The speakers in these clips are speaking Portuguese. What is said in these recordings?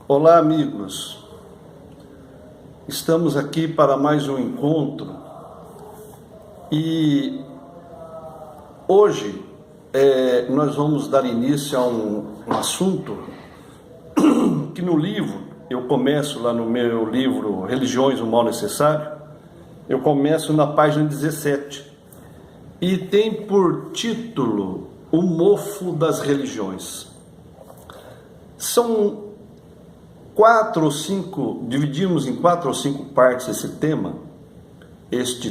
Olá, amigos. Estamos aqui para mais um encontro e hoje nós vamos dar início a um assunto que no livro, eu começo lá no meu livro Religiões, o Mal Necessário, eu começo na página 17 e tem por título O Mofo das Religiões. São 4 ou 5, dividimos em 4 ou 5 partes este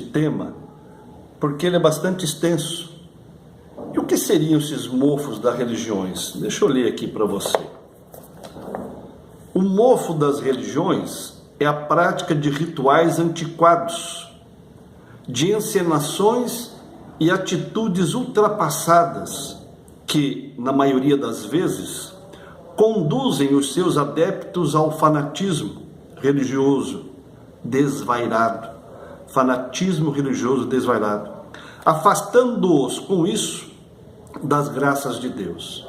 tema, porque ele é bastante extenso. E o que seriam esses mofos das religiões? Deixa eu ler aqui para você. O mofo das religiões é a prática de rituais antiquados, de encenações e atitudes ultrapassadas que, na maioria das vezes, conduzem os seus adeptos ao fanatismo religioso desvairado, afastando-os com isso das graças de Deus.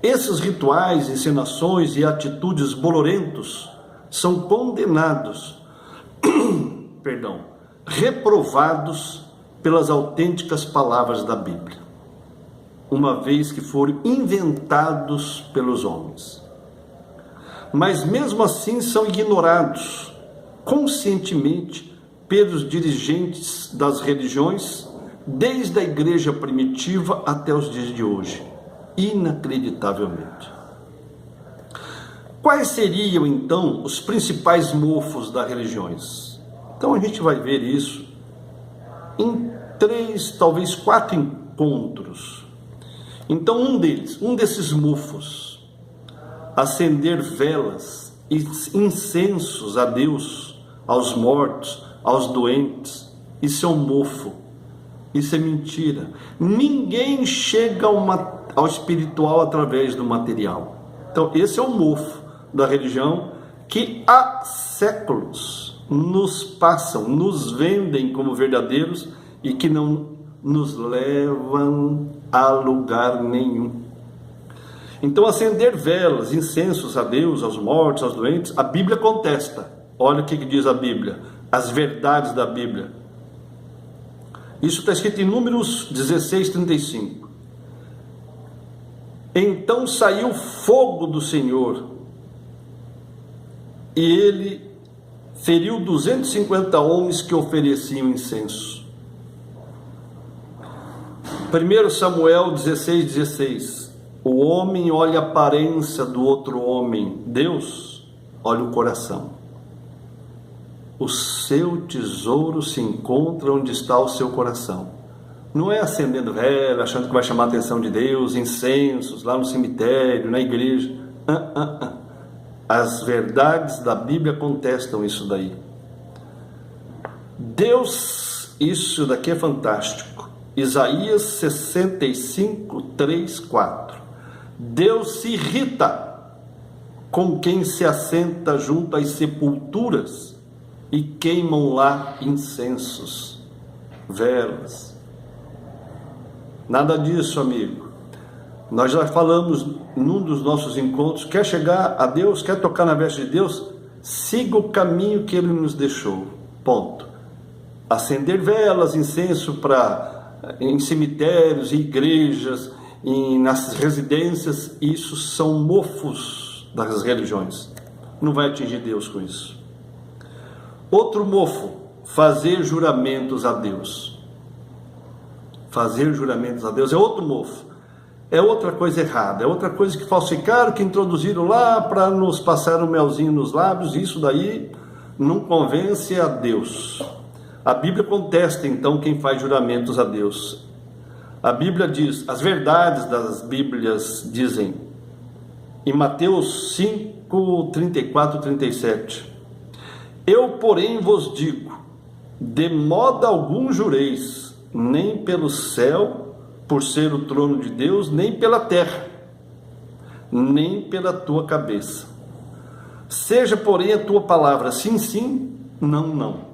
Esses rituais, encenações e atitudes bolorentos são condenados, reprovados pelas autênticas palavras da Bíblia, uma vez que foram inventados pelos homens. Mas mesmo assim são ignorados conscientemente pelos dirigentes das religiões, desde a igreja primitiva até os dias de hoje, inacreditavelmente. Quais seriam então os principais mofos das religiões? Então a gente vai ver isso em 3, talvez 4 encontros. Então um desses mofos, acender velas e incensos a Deus, aos mortos, aos doentes, isso é um mofo, isso é mentira. Ninguém chega ao espiritual através do material. Então esse é o mofo da religião que há séculos nos passam, nos vendem como verdadeiros e que não nos levam a lugar nenhum. Então acender velas, incensos a Deus, aos mortos, aos doentes, a Bíblia contesta. Olha o que diz a Bíblia, as verdades da Bíblia. Isso está escrito em Números 16:35. Então saiu fogo do Senhor e ele feriu 250 homens que ofereciam incenso. 1 Samuel 16:16. O homem olha a aparência do outro homem, Deus olha o coração. O seu tesouro se encontra onde está o seu coração. Não é acendendo vela, achando que vai chamar a atenção de Deus, incensos lá no cemitério, na igreja. As verdades da Bíblia contestam isso daí. Deus, isso daqui é fantástico. Isaías 65, 3, 4. Deus se irrita com quem se assenta junto às sepulturas e queimam lá incensos, velas. Nada disso, amigo. Nós já falamos num dos nossos encontros, quer chegar a Deus, quer tocar na veste de Deus, siga o caminho que Ele nos deixou. Ponto. Acender velas, incenso em cemitérios, em igrejas, nas residências, isso são mofos das religiões. Não vai atingir Deus com isso. Outro mofo, fazer juramentos a Deus. Fazer juramentos a Deus é outro mofo. É outra coisa errada, é outra coisa que falsificaram, que introduziram lá para nos passar um melzinho nos lábios. Isso daí não convence a Deus. A Bíblia contesta então quem faz juramentos a Deus. A Bíblia diz, as verdades das Bíblias dizem, em Mateus 5, 34, 37, eu, porém, vos digo, de modo algum jureis, nem pelo céu, por ser o trono de Deus, nem pela terra, nem pela tua cabeça. Seja, porém, a tua palavra sim, sim, não, não.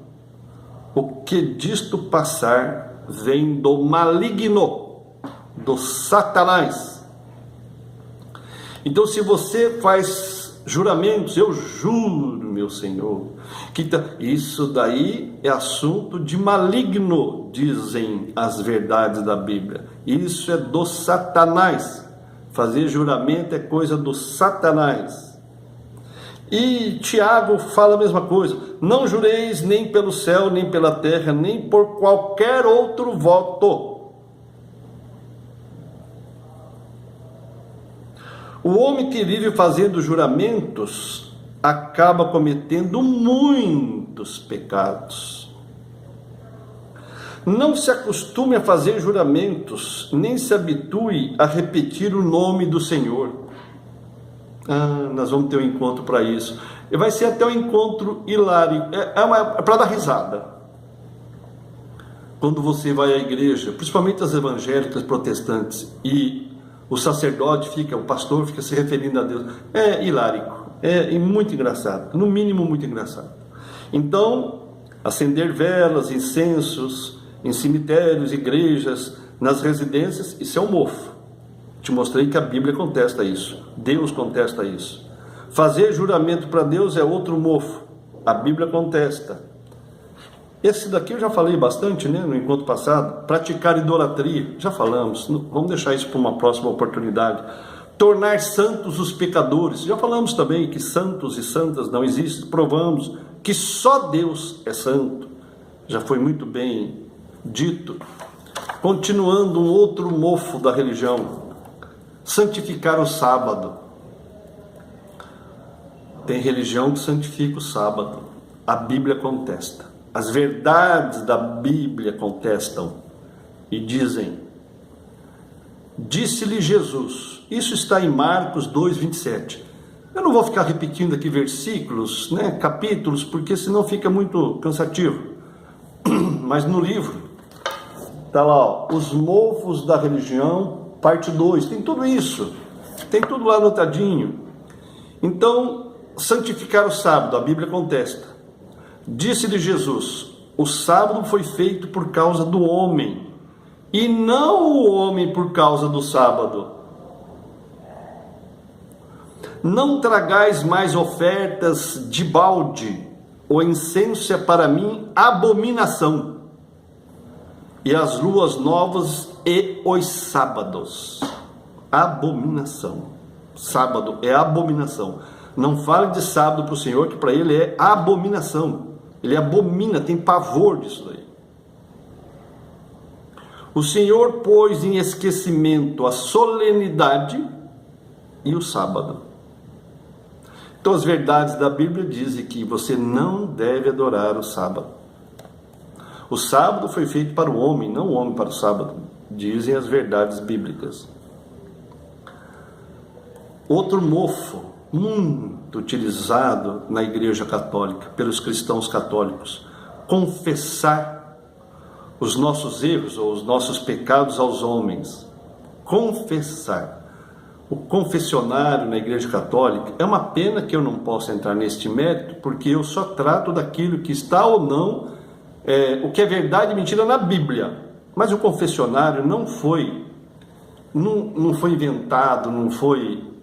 O que disto passar vem do maligno, do Satanás. Então, se você faz juramentos, eu juro, meu Senhor, isso daí é assunto de maligno, dizem as verdades da Bíblia. Isso é do Satanás. Fazer juramento é coisa do Satanás. E Tiago fala a mesma coisa: não jureis nem pelo céu, nem pela terra, nem por qualquer outro voto. O homem que vive fazendo juramentos acaba cometendo muitos pecados. Não se acostume a fazer juramentos, nem se habitue a repetir o nome do Senhor. Nós vamos ter um encontro para isso. E vai ser até um encontro hilário. É para dar risada. Quando você vai à igreja, principalmente as evangélicas protestantes, e o sacerdote o pastor fica se referindo a Deus. É hilárico, é muito engraçado, no mínimo muito engraçado. Então, acender velas, incensos, em cemitérios, igrejas, nas residências, isso é um mofo. Te mostrei que a Bíblia contesta isso, Deus contesta isso. Fazer juramento para Deus é outro mofo, a Bíblia contesta. Esse daqui eu já falei bastante, né, no encontro passado. Praticar idolatria, já falamos, vamos deixar isso para uma próxima oportunidade. Tornar santos os pecadores, já falamos também que santos e santas não existem, provamos que só Deus é santo, já foi muito bem dito. Continuando, um outro mofo da religião: santificar o sábado. Tem religião que santifica o sábado, a Bíblia contesta. As verdades da Bíblia contestam e dizem: disse-lhe Jesus, isso está em Marcos 2:27. Eu não vou ficar repetindo aqui versículos, capítulos, porque senão fica muito cansativo. Mas no livro está lá, os mofos da religião, parte 2, tem tudo isso, tem tudo lá anotadinho. Então, santificar o sábado, a Bíblia contesta. Disse-lhe Jesus, o sábado foi feito por causa do homem, e não o homem por causa do sábado. Não tragais mais ofertas de balde, o incenso é para mim abominação, e as luas novas e os sábados. Abominação. Sábado é abominação. Não fale de sábado para o Senhor, que para ele é abominação. Ele abomina, tem pavor disso daí. O Senhor pôs em esquecimento a solenidade e o sábado. Então as verdades da Bíblia dizem que você não deve adorar o sábado. O sábado foi feito para o homem, não o homem para o sábado, dizem as verdades bíblicas. Outro mofo muito utilizado na Igreja Católica, pelos cristãos católicos: confessar os nossos erros ou os nossos pecados aos homens. Confessar. O confessionário na Igreja Católica, é uma pena que eu não possa entrar neste mérito, porque eu só trato daquilo que está ou não, o que é verdade e mentira na Bíblia. Mas o confessionário não foi inventado, não foi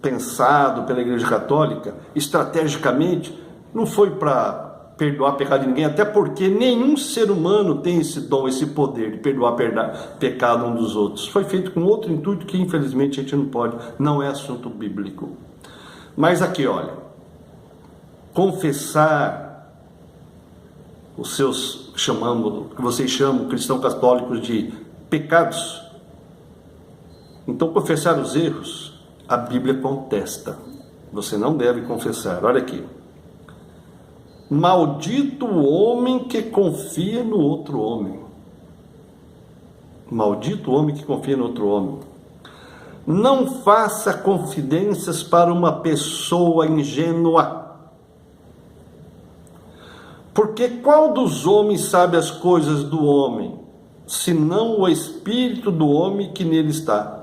pensado pela Igreja Católica estrategicamente, não foi para perdoar pecado de ninguém, até porque nenhum ser humano tem esse dom, esse poder de perdoar pecado um dos outros. Foi feito com outro intuito que infelizmente a gente não pode, não é assunto bíblico. Mas aqui, olha, confessar os seus, que vocês chamam cristãos católicos de pecados, então confessar os erros, a Bíblia contesta. Você não deve confessar. Olha aqui. Maldito o homem que confia no outro homem. Maldito o homem que confia no outro homem. Não faça confidências para uma pessoa ingênua. Porque qual dos homens sabe as coisas do homem, senão o espírito do homem que nele está?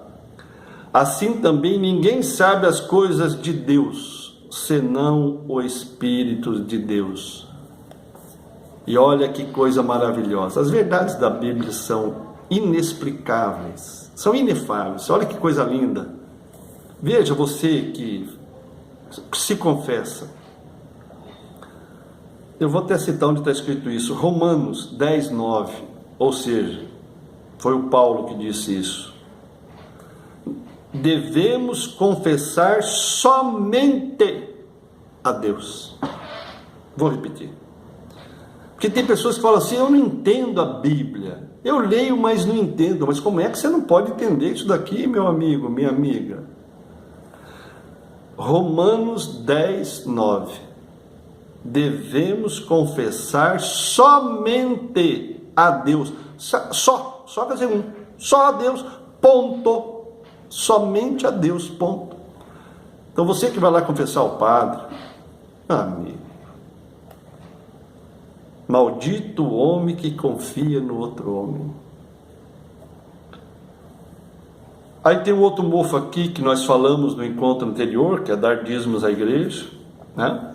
Assim também ninguém sabe as coisas de Deus, senão o Espírito de Deus. E olha que coisa maravilhosa. As verdades da Bíblia são inexplicáveis, são inefáveis. Olha que coisa linda. Veja, você que se confessa. Eu vou até citar onde está escrito isso, Romanos 10, 9, ou seja, foi o Paulo que disse isso. Devemos confessar somente a Deus. Vou repetir. Porque tem pessoas que falam assim, eu não entendo a Bíblia. Eu leio, mas não entendo. Mas como é que você não pode entender isso daqui, meu amigo, minha amiga? Romanos 10, 9. Devemos confessar somente a Deus. Só quer dizer só a Deus, ponto. Somente a Deus, ponto. Então você que vai lá confessar ao padre, amigo, maldito o homem que confia no outro homem. Aí tem um outro mofo aqui que nós falamos no encontro anterior, que é dar dízimos à igreja, né?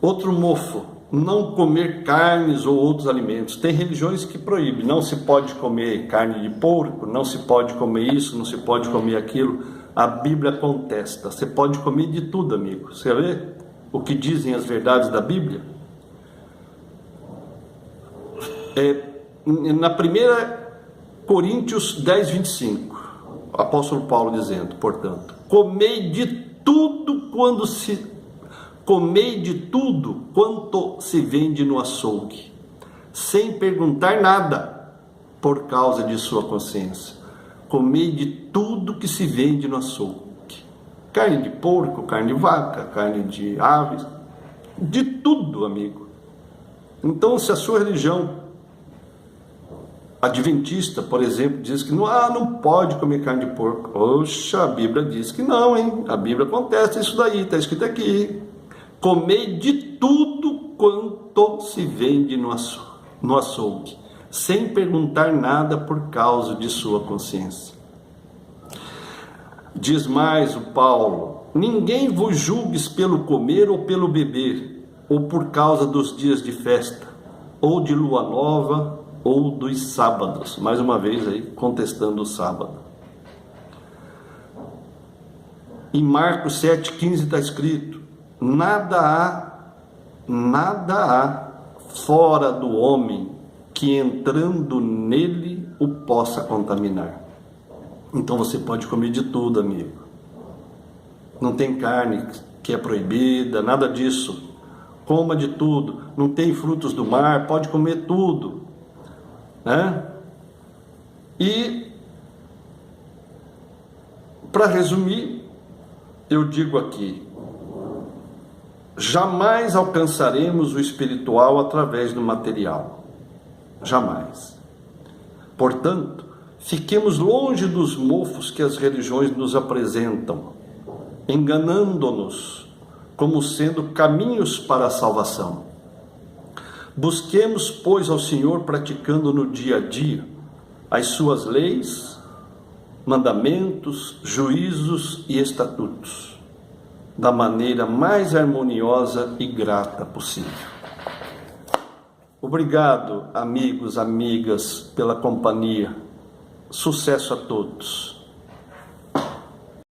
Outro mofo, não comer carnes ou outros alimentos. Tem religiões que proíbem, não se pode comer carne de porco, não se pode comer isso, não se pode comer aquilo. A Bíblia contesta, você pode comer de tudo, amigo. Você vê o que dizem as verdades da Bíblia? Na 1 Coríntios 10, 25, o apóstolo Paulo dizendo, portanto, comei de tudo quanto se vende no açougue, sem perguntar nada, por causa de sua consciência. Comei de tudo que se vende no açougue. Carne de porco, carne de vaca, carne de aves, de tudo, amigo. Então, se a sua religião adventista, por exemplo, diz que não pode comer carne de porco. Oxa, a Bíblia diz que não, hein? A Bíblia contesta isso daí, está escrito aqui. Comei de tudo quanto se vende no açougue, sem perguntar nada por causa de sua consciência. Diz mais o Paulo, ninguém vos julgues pelo comer ou pelo beber, ou por causa dos dias de festa, ou de lua nova, ou dos sábados. Mais uma vez aí, contestando o sábado. Em Marcos 7,15 está escrito, nada há fora do homem que entrando nele o possa contaminar. Então você pode comer de tudo, amigo. Não tem carne que é proibida, nada disso. Coma de tudo. Não tem frutos do mar, pode comer tudo, né? E para resumir, eu digo aqui, jamais alcançaremos o espiritual através do material. Jamais. Portanto, fiquemos longe dos mofos que as religiões nos apresentam, enganando-nos como sendo caminhos para a salvação. Busquemos, pois, ao Senhor praticando no dia a dia as suas leis, mandamentos, juízos e estatutos, da maneira mais harmoniosa e grata possível. Obrigado, amigos, amigas, pela companhia. Sucesso a todos.